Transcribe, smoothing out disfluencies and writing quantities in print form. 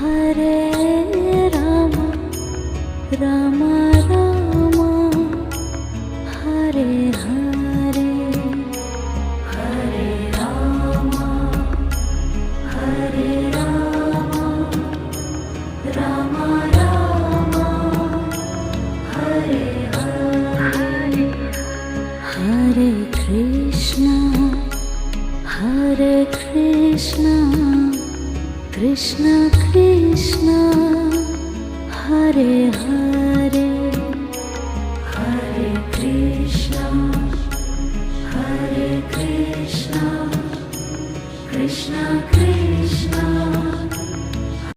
Hare Rama, Rama Rama, Hare Hare, Hare Rama, Hare Rama, Rama Rama, Hare Hare, Hare Krishna, Hare Krishna, Krishna Krishna, Hare Hare, Hare Krishna, Hare Krishna, Krishna Krishna,